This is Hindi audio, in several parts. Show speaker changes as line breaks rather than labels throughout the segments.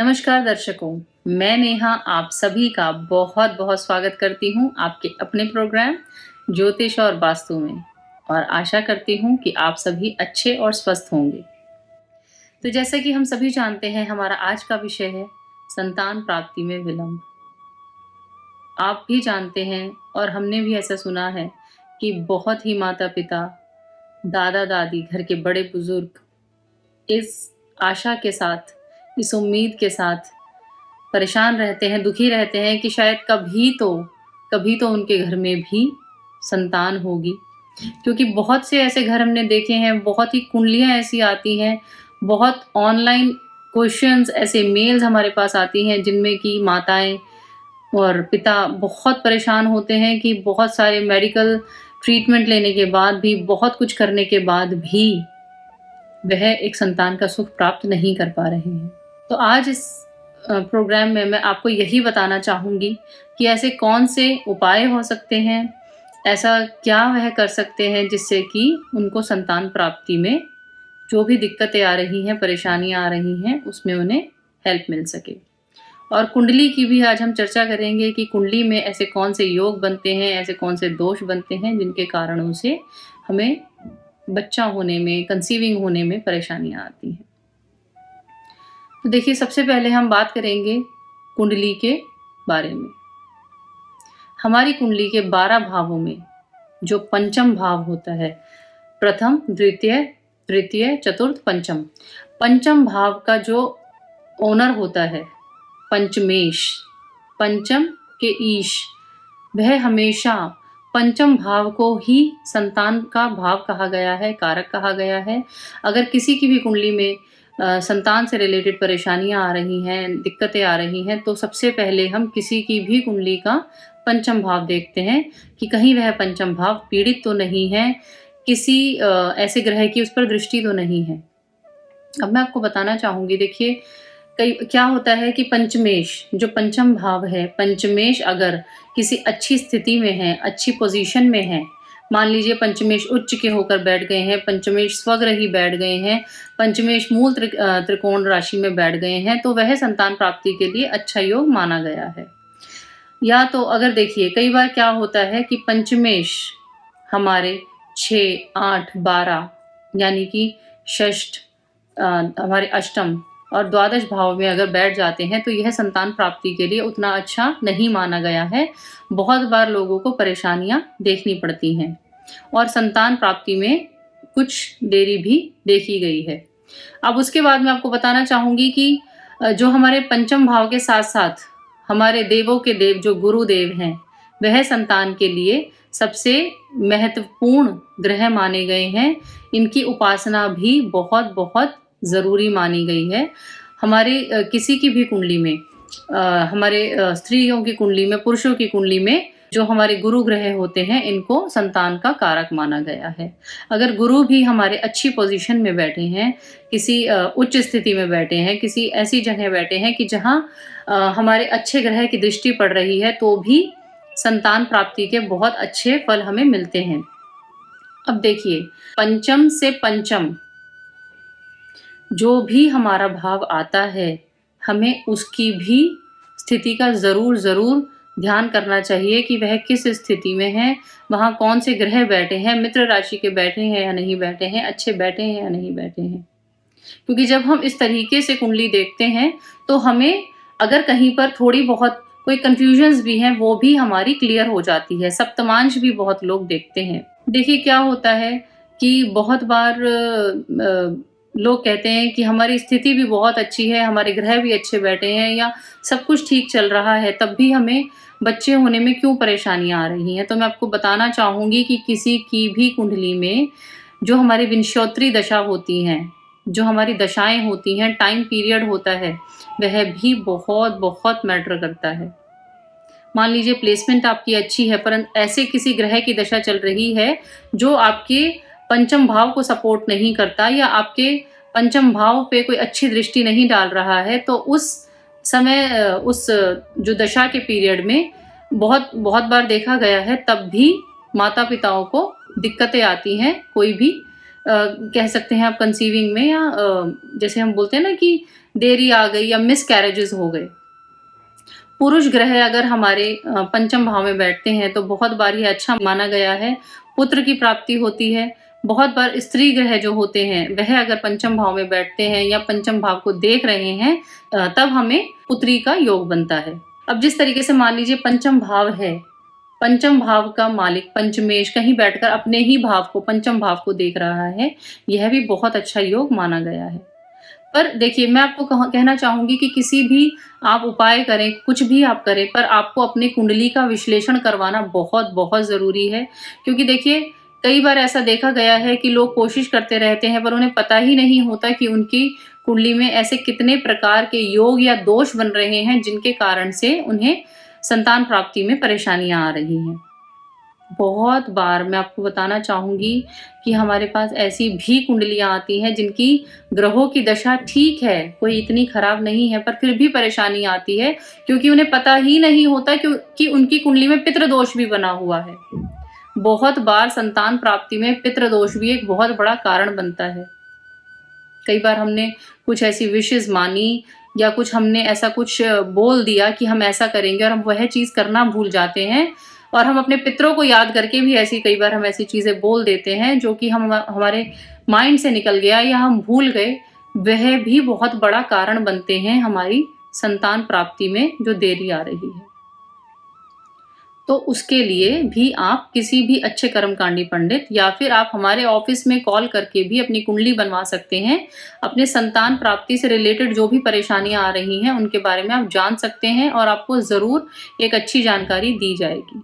नमस्कार दर्शकों, मैं नेहा आप सभी का बहुत बहुत स्वागत करती हूँ आपके अपने प्रोग्राम ज्योतिष और वास्तु में और आशा करती हूँ कि आप सभी अच्छे और स्वस्थ होंगे। तो जैसा कि हम सभी जानते हैं, हमारा आज का विषय है संतान प्राप्ति में विलंब। आप भी जानते हैं और हमने भी ऐसा सुना है कि बहुत ही माता पिता, दादा दादी, घर के बड़े बुजुर्ग इस आशा के साथ, इस उम्मीद के साथ परेशान रहते हैं, दुखी रहते हैं कि शायद कभी तो उनके घर में भी संतान होगी। क्योंकि बहुत से ऐसे घर हमने देखे हैं, बहुत ही कुंडलियाँ ऐसी आती हैं, बहुत ऑनलाइन क्वेश्चंस ऐसे मेल्स हमारे पास आती हैं जिनमें कि माताएँ और पिता बहुत परेशान होते हैं कि बहुत सारे मेडिकल ट्रीटमेंट लेने के बाद भी, बहुत कुछ करने के बाद भी वह एक संतान का सुख प्राप्त नहीं कर पा रहे हैं। तो आज इस प्रोग्राम में मैं आपको यही बताना चाहूँगी कि ऐसे कौन से उपाय हो सकते हैं, ऐसा क्या वह कर सकते हैं जिससे कि उनको संतान प्राप्ति में जो भी दिक्कतें आ रही हैं, परेशानियाँ आ रही हैं, उसमें उन्हें हेल्प मिल सके। और कुंडली की भी आज हम चर्चा करेंगे कि कुंडली में ऐसे कौन से योग बनते हैं, ऐसे कौन से दोष बनते हैं जिनके कारणों से हमें बच्चा होने में, कंसीविंग होने में परेशानियाँ आती हैं। तो देखिए, सबसे पहले हम बात करेंगे कुंडली के बारे में। हमारी कुंडली के 12 भावों में जो पंचम भाव होता है, प्रथम, द्वितीय, तृतीय, चतुर्थ, पंचम। पंचम भाव का जो ओनर होता है, पंचमेश, पंचम के ईश, वह हमेशा पंचम भाव को ही संतान का भाव कहा गया है, कारक कहा गया है। अगर किसी की भी कुंडली में संतान से रिलेटेड परेशानियाँ आ रही हैं, दिक्कतें आ रही हैं, तो सबसे पहले हम किसी की भी कुंडली का पंचम भाव देखते हैं कि कहीं वह पंचम भाव पीड़ित तो नहीं है, किसी ऐसे ग्रह की उस पर दृष्टि तो नहीं है। अब मैं आपको बताना चाहूँगी, देखिए कई क्या होता है कि पंचमेश जो पंचम भाव है, पंचमेश अगर किसी अच्छी स्थिति में है, अच्छी पोजीशन में है, मान लीजिए पंचमेश उच्च के होकर बैठ गए हैं, पंचमेश स्वग्रही बैठ गए हैं, पंचमेश मूल त्रिकोण राशि में बैठ गए हैं, तो वह संतान प्राप्ति के लिए अच्छा योग माना गया है। या तो अगर देखिए, कई बार क्या होता है कि पंचमेश हमारे 6, 8, 12 यानी कि षष्ठ, हमारे अष्टम और द्वादश भाव में अगर बैठ जाते हैं, तो यह संतान प्राप्ति के लिए उतना अच्छा नहीं माना गया है। बहुत बार लोगों को परेशानियां देखनी पड़ती हैं और संतान प्राप्ति में कुछ देरी भी देखी गई है। अब उसके बाद मैं आपको बताना चाहूँगी कि जो हमारे पंचम भाव के साथ-साथ हमारे देवों के देव जो गुरुदेव हैं, वह संतान के लिए सबसे महत्वपूर्ण ग्रह माने गए हैं। इनकी उपासना भी बहुत-बहुत ज़रूरी मानी गई है। हमारे किसी की भी कुंडली में, हमारे स्त्रियों की कुंडली में, पुरुषों की कुंडली में जो हमारे गुरु ग्रह होते हैं, इनको संतान का कारक माना गया है। अगर गुरु भी हमारे अच्छी पोजीशन में बैठे हैं, किसी उच्च स्थिति में बैठे हैं, किसी ऐसी जगह बैठे हैं कि जहाँ हमारे अच्छे ग्रह की दृष्टि पड़ रही है, तो भी संतान प्राप्ति के बहुत अच्छे फल हमें मिलते हैं। अब देखिए, पंचम से पंचम जो भी हमारा भाव आता है, हमें उसकी भी स्थिति का ज़रूर ध्यान करना चाहिए कि वह किस स्थिति में है, वहाँ कौन से ग्रह बैठे हैं, मित्र राशि के बैठे हैं या नहीं बैठे हैं, अच्छे बैठे हैं या नहीं बैठे हैं। क्योंकि जब हम इस तरीके से कुंडली देखते हैं, तो हमें अगर कहीं पर थोड़ी बहुत कोई कन्फ्यूजन्स भी हैं, वो भी हमारी क्लियर हो जाती है। सप्तमांश भी बहुत लोग देखते हैं। देखिए क्या होता है कि बहुत बार लोग कहते हैं कि हमारी स्थिति भी बहुत अच्छी है, हमारे ग्रह भी अच्छे बैठे हैं या सब कुछ ठीक चल रहा है, तब भी हमें बच्चे होने में क्यों परेशानियाँ आ रही हैं। तो मैं आपको बताना चाहूँगी कि किसी की भी कुंडली में जो हमारी विंशोत्तरी दशा होती हैं, जो हमारी दशाएँ होती हैं, टाइम पीरियड होता है, वह भी बहुत मैटर करता है। मान लीजिए प्लेसमेंट आपकी अच्छी है, परंतु ऐसे किसी ग्रह की दशा चल रही है जो आपके पंचम भाव को सपोर्ट नहीं करता या आपके पंचम भाव पे कोई अच्छी दृष्टि नहीं डाल रहा है, तो उस समय उस जो दशा के पीरियड में बहुत बार देखा गया है, तब भी माता-पिताओं को दिक्कतें आती हैं, कोई भी कह सकते हैं आप कंसीविंग में, या जैसे हम बोलते हैं ना कि देरी आ गई या मिसकैरेजेस हो गए। पुरुष ग्रह अगर हमारे पंचम भाव में बैठते हैं तो बहुत बार ये अच्छा माना गया है, पुत्र की प्राप्ति होती है। बहुत बार स्त्री ग्रह जो होते हैं वह अगर पंचम भाव में बैठते हैं या पंचम भाव को देख रहे हैं, तब हमें पुत्री का योग बनता है। अब जिस तरीके से मान लीजिए पंचम भाव है, पंचम भाव का मालिक पंचमेश कहीं बैठकर अपने ही भाव को, पंचम भाव को देख रहा है, यह भी बहुत अच्छा योग माना गया है। पर देखिए, मैं आपको कहना चाहूँगी कि किसी भी आप उपाय करें, कुछ भी आप करें, पर आपको अपनी कुंडली का विश्लेषण करवाना बहुत-बहुत ज़रूरी है। क्योंकि देखिए, कई बार ऐसा देखा गया है कि लोग कोशिश करते रहते हैं, पर उन्हें पता ही नहीं होता कि उनकी कुंडली में ऐसे कितने प्रकार के योग या दोष बन रहे हैं, जिनके कारण से उन्हें संतान प्राप्ति में परेशानियाँ आ रही हैं। बहुत बार मैं आपको बताना चाहूँगी कि हमारे पास ऐसी भी कुंडलियाँ आती हैं जिनकी ग्रहों की दशा ठीक है, कोई इतनी खराब नहीं है, पर फिर भी परेशानी आती है क्योंकि उन्हें पता ही नहीं होता कि उनकी कुंडली में पितृ दोष भी बना हुआ है। बहुत बार संतान प्राप्ति में पितृ दोष भी एक बहुत बड़ा कारण बनता है। कई बार हमने कुछ ऐसी विशेज़ मानी या कुछ हमने ऐसा कुछ बोल दिया कि हम ऐसा करेंगे और हम वह चीज़ करना भूल जाते हैं, और हम अपने पितरों को याद करके भी कई बार हम ऐसी चीज़ें बोल देते हैं जो कि हमारे माइंड से निकल गया या हम भूल गए, वह भी बहुत बड़ा कारण बनते हैं हमारी संतान प्राप्ति में जो देरी आ रही है। तो उसके लिए भी आप किसी भी अच्छे कर्मकांडी पंडित या फिर आप हमारे ऑफिस में कॉल करके भी अपनी कुंडली बनवा सकते हैं। अपने संतान प्राप्ति से रिलेटेड जो भी परेशानियाँ आ रही हैं, उनके बारे में आप जान सकते हैं और आपको ज़रूर एक अच्छी जानकारी दी जाएगी।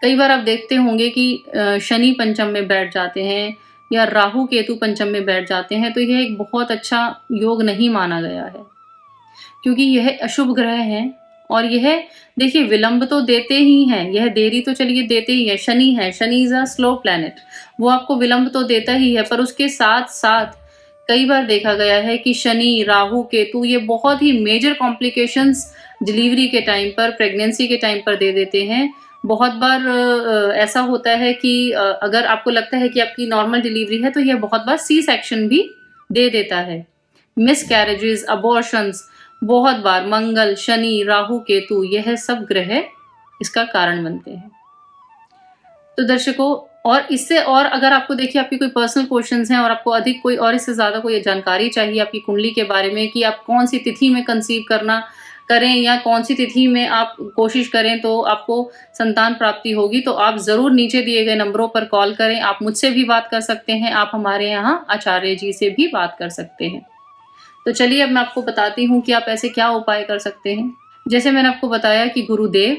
कई बार आप देखते होंगे कि शनि पंचम में बैठ जाते हैं या राहु केतु पंचम में बैठ जाते हैं, तो यह एक बहुत अच्छा योग नहीं माना गया है, क्योंकि यह अशुभ ग्रह हैं और यह देखिए विलंब तो देते ही हैं, यह देरी तो चलिए देते ही है। Shani is a slow planet, वो आपको विलंब तो देता ही है, पर उसके साथ-साथ कई बार देखा गया है कि शनि, राहु, केतु ये बहुत ही मेजर कॉम्प्लिकेशंस डिलीवरी के टाइम पर, प्रेगनेंसी के टाइम पर दे देते हैं। बहुत बार ऐसा होता है कि अगर आपको लगता है कि आपकी नॉर्मल डिलीवरी है, तो यह बहुत बार सी सेक्शन भी दे देता है। मिसकैरेजेस, अबॉर्शंस, बहुत बार मंगल, शनि, राहु, केतु यह सब ग्रह इसका कारण बनते हैं। तो दर्शकों, और इससे और अगर आपको देखिए आपकी कोई पर्सनल क्वेश्चंस हैं और आपको अधिक कोई और इससे ज़्यादा कोई जानकारी चाहिए आपकी कुंडली के बारे में कि आप कौन-सी तिथि में कंसीव करें या कौन-सी तिथि में आप कोशिश करें तो आपको संतान प्राप्ति होगी, तो आप ज़रूर नीचे दिए गए नंबरों पर कॉल करें। आप मुझसे भी बात कर सकते हैं, आप हमारे यहाँ आचार्य जी से भी बात कर सकते हैं। तो चलिए अब मैं आपको बताती हूँ कि आप ऐसे क्या उपाय कर सकते हैं। जैसे मैंने आपको बताया कि गुरुदेव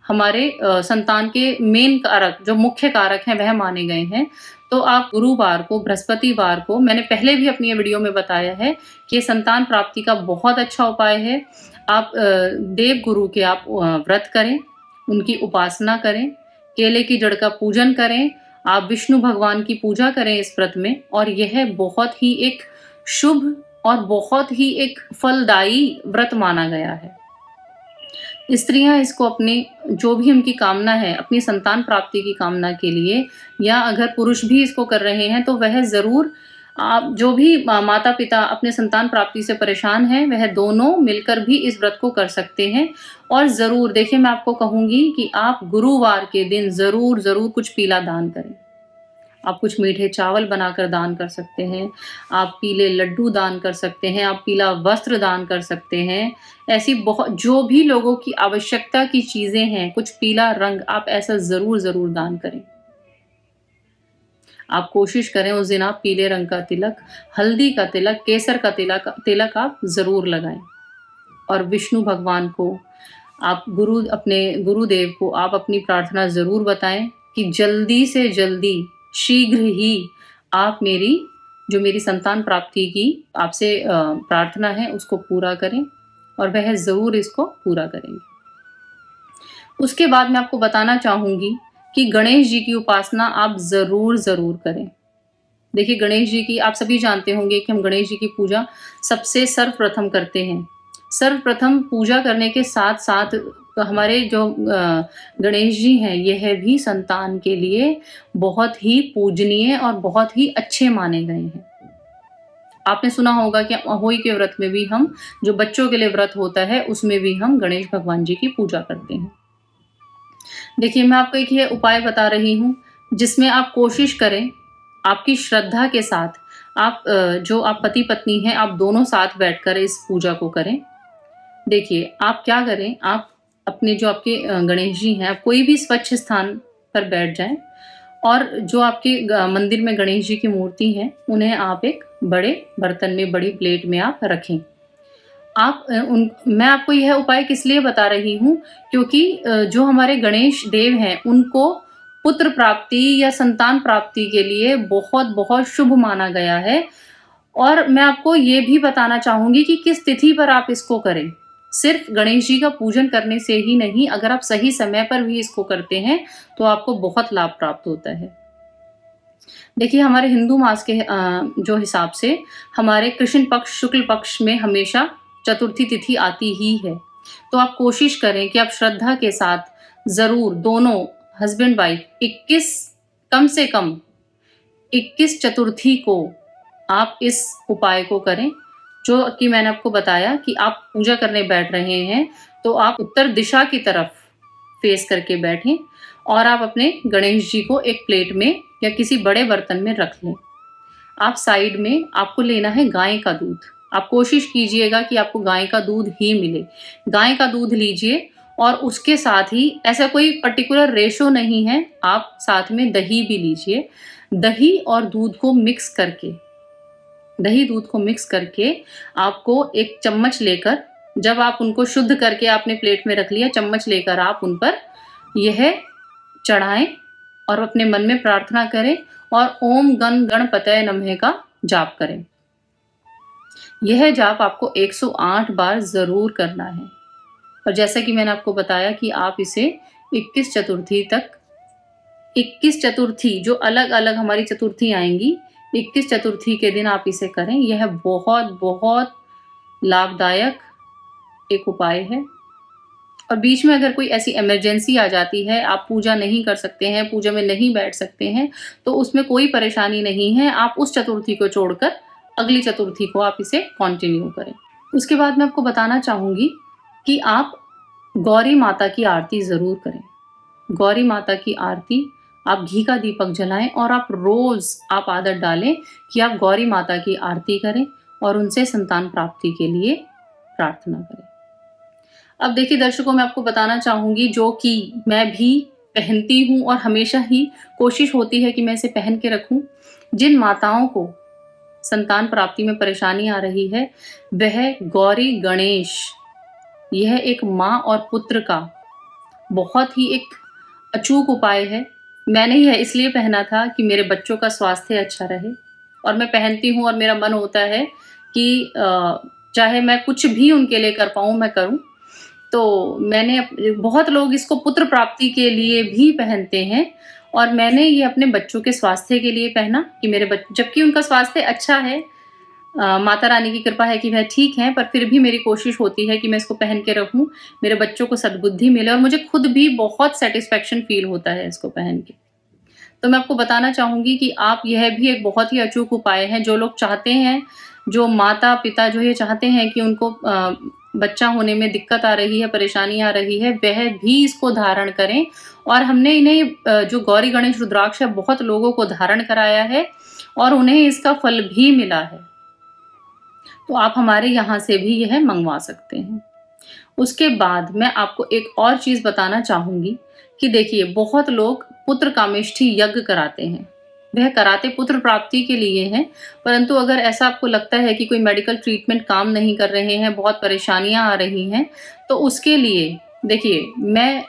हमारे संतान के मेन कारक, जो मुख्य कारक हैं, वह माने गए हैं। तो आप गुरुवार को, बृहस्पतिवार को, मैंने पहले भी अपनी वीडियो में बताया है कि ये संतान प्राप्ति का बहुत अच्छा उपाय है। आप देव गुरु के आप व्रत करें, उनकी उपासना करें, केले की जड़ का पूजन करें, आप विष्णु भगवान की पूजा करें इस व्रत में, और यह बहुत ही एक शुभ और बहुत ही एक फलदायी व्रत माना गया है। स्त्रियां इसको अपने जो भी उनकी कामना है, अपनी संतान प्राप्ति की कामना के लिए, या अगर पुरुष भी इसको कर रहे हैं तो वह ज़रूर, आप जो भी माता-पिता अपने संतान प्राप्ति से परेशान हैं, वह दोनों मिलकर भी इस व्रत को कर सकते हैं। और ज़रूर देखिए, मैं आपको कहूँगी कि आप गुरुवार के दिन ज़रूर कुछ पीला दान करें। आप कुछ मीठे चावल बनाकर दान कर सकते हैं, आप पीले लड्डू दान कर सकते हैं, आप पीला वस्त्र दान कर सकते हैं। ऐसी बहुत जो भी लोगों की आवश्यकता की चीज़ें हैं, कुछ पीला रंग आप ऐसा ज़रूर दान करें। आप कोशिश करें उस दिन आप पीले रंग का तिलक, हल्दी का तिलक, केसर का तिलक आप ज़रूर लगाएँ। और विष्णु भगवान को आप अपने गुरुदेव को आप अपनी प्रार्थना ज़रूर बताएँ कि जल्दी से जल्दी, शीघ्र ही आप मेरी संतान प्राप्ति की आपसे प्रार्थना है उसको पूरा करें, और वह ज़रूर इसको पूरा करेंगे। उसके बाद मैं आपको बताना चाहूँगी कि गणेश जी की उपासना आप ज़रूर करें। देखिए, गणेश जी की आप सभी जानते होंगे कि हम गणेश जी की पूजा सबसे सर्वप्रथम करते हैं। सर्वप्रथम पूजा करने के साथ-साथ तो हमारे जो गणेश जी हैं, यह भी संतान के लिए बहुत ही पूजनीय और बहुत ही अच्छे माने गए हैं। आपने सुना होगा कि अहोई के व्रत में भी हम, जो बच्चों के लिए व्रत होता है, उसमें भी हम गणेश भगवान जी की पूजा करते हैं। देखिए, मैं आपको एक ये उपाय बता रही हूँ, जिसमें आप कोशिश करें, आपकी श्रद्धा के साथ आप जो आप पति-पत्नी हैं, आप दोनों साथ बैठकर इस पूजा को करें। देखिए, आप क्या करें, आप अपने जो आपके गणेश जी हैं, आप कोई भी स्वच्छ स्थान पर बैठ जाएँ और जो आपके मंदिर में गणेश जी की मूर्ति है, उन्हें आप एक बड़े बर्तन में, बड़ी प्लेट में आप रखें। आप उन मैं आपको यह उपाय किस लिए बता रही हूँ, क्योंकि जो हमारे गणेश देव हैं, उनको पुत्र प्राप्ति या संतान प्राप्ति के लिए बहुत-बहुत शुभ माना गया है। और मैं आपको ये भी बताना चाहूँगी कि किस तिथि पर आप इसको करें। सिर्फ़ गणेश जी का पूजन करने से ही नहीं, अगर आप सही समय पर भी इसको करते हैं, तो आपको बहुत लाभ प्राप्त होता है। देखिए, हमारे हिंदू मास के जो हिसाब से हमारे कृष्ण पक्ष, शुक्ल पक्ष में हमेशा चतुर्थी तिथि आती ही है। तो आप कोशिश करें कि आप श्रद्धा के साथ ज़रूर दोनों हस्बैंड वाइफ 21, कम से कम 21 चतुर्थी को आप इस उपाय को करें, जो कि मैंने आपको बताया कि आप पूजा करने बैठ रहे हैं, तो आप उत्तर दिशा की तरफ फेस करके बैठें और आप अपने गणेश जी को एक प्लेट में या किसी बड़े बर्तन में रख लें। आप साइड में आपको लेना है गाय का दूध। आप कोशिश कीजिएगा कि आपको गाय का दूध ही मिले। गाय का दूध लीजिए और उसके साथ ही ऐसा कोई पर्टिकुलर रेशो नहीं है, आप साथ में दही भी लीजिए। दही और दूध को मिक्स करके दही दूध को मिक्स करके आपको एक चम्मच लेकर, जब आप उनको शुद्ध करके आपने प्लेट में रख लिया, चम्मच लेकर आप उन पर यह चढ़ाएँ और अपने मन में प्रार्थना करें और ओम गण गणपतये नमः का जाप करें। यह जाप आपको 108 बार ज़रूर करना है। और जैसा कि मैंने आपको बताया कि आप इसे 21 चतुर्थी तक, 21 चतुर्थी जो अलग-अलग हमारी चतुर्थी आएँगी, 21 चतुर्थी के दिन आप इसे करें। यह बहुत-बहुत लाभदायक एक उपाय है। और बीच में अगर कोई ऐसी इमरजेंसी आ जाती है, आप पूजा नहीं कर सकते हैं, पूजा में नहीं बैठ सकते हैं, तो उसमें कोई परेशानी नहीं है। आप उस चतुर्थी को छोड़कर अगली चतुर्थी को आप इसे कंटिन्यू करें। उसके बाद मैं आपको बताना चाहूँगी कि आप गौरी माता की आरती ज़रूर करें। गौरी माता की आरती, आप घी का दीपक जलाएँ और आप रोज़ आप आदत डालें कि आप गौरी माता की आरती करें और उनसे संतान प्राप्ति के लिए प्रार्थना करें। अब देखिए दर्शकों, मैं आपको बताना चाहूँगी, जो कि मैं भी पहनती हूँ और हमेशा ही कोशिश होती है कि मैं इसे पहन के रखूँ। जिन माताओं को संतान प्राप्ति में परेशानी आ रही है, वह गौरी गणेश, यह एक माँ और पुत्र का बहुत ही एक अचूक उपाय है। मैंने यह इसलिए पहना था कि मेरे बच्चों का स्वास्थ्य अच्छा रहे, और मैं पहनती हूँ और मेरा मन होता है कि चाहे मैं कुछ भी उनके लिए कर पाऊँ, मैं करूँ। तो बहुत लोग इसको पुत्र प्राप्ति के लिए भी पहनते हैं, और मैंने ये अपने बच्चों के स्वास्थ्य के लिए पहना कि जबकि उनका स्वास्थ्य अच्छा है, माता रानी की कृपा है कि वह ठीक हैं, पर फिर भी मेरी कोशिश होती है कि मैं इसको पहन के रखूँ, मेरे बच्चों को सद्बुद्धि मिले और मुझे खुद भी बहुत सैटिस्फैक्शन फ़ील होता है इसको पहन के। तो मैं आपको बताना चाहूँगी कि आप, यह भी एक बहुत ही अचूक उपाय है। जो लोग चाहते हैं, जो माता-पिता जो ये चाहते हैं कि उनको बच्चा होने में दिक्कत आ रही है, परेशानी आ रही है, वह भी इसको धारण करें। और हमने इन्हें जो गौरी गणेश रुद्राक्ष है, बहुत लोगों को धारण कराया है और उन्हें इसका फल भी मिला है। तो आप हमारे यहाँ से भी यह मँगवा सकते हैं। उसके बाद मैं आपको एक और चीज़ बताना चाहूँगी कि देखिए, बहुत लोग पुत्र कामेष्ठी यज्ञ कराते हैं। वह कराते पुत्र प्राप्ति के लिए हैं, परंतु अगर ऐसा आपको लगता है कि कोई मेडिकल ट्रीटमेंट काम नहीं कर रहे हैं, बहुत परेशानियाँ आ रही हैं, तो उसके लिए देखिए, मैं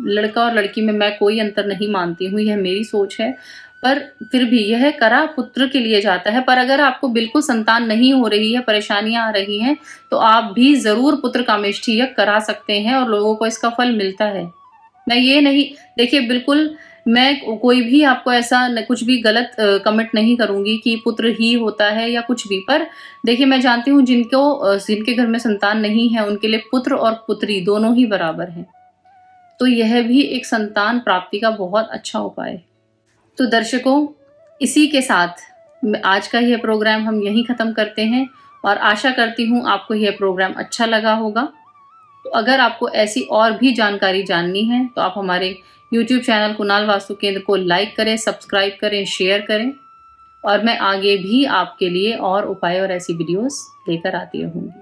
लड़का और लड़की में मैं कोई अंतर नहीं मानती हूँ, यह मेरी सोच है। पर फिर भी यह करा पुत्र के लिए जाता है। पर अगर आपको बिल्कुल संतान नहीं हो रही है, परेशानियाँ आ रही हैं, तो आप भी ज़रूर पुत्र कामेष्ठी यज्ञ करा सकते हैं और लोगों को इसका फल मिलता है। मैं ये नहीं, देखिए बिल्कुल मैं कोई भी आपको ऐसा कुछ भी गलत कमेंट नहीं करूँगी कि पुत्र ही होता है या कुछ भी। पर देखिए, मैं जानती हूँ जिनके घर में संतान नहीं है, उनके लिए पुत्र और पुत्री दोनों ही बराबर हैं। तो यह भी एक संतान प्राप्ति का बहुत अच्छा उपाय है। तो दर्शकों, इसी के साथ आज का यह प्रोग्राम हम यहीं ख़त्म करते हैं और आशा करती हूँ आपको यह प्रोग्राम अच्छा लगा होगा। तो अगर आपको ऐसी और भी जानकारी जाननी है तो आप हमारे यूट्यूब चैनल कुणाल वास्तु केंद्र को लाइक करें, सब्सक्राइब करें, शेयर करें और मैं आगे भी आपके लिए और उपाय और ऐसी वीडियोस लेकर आती रहूँगी।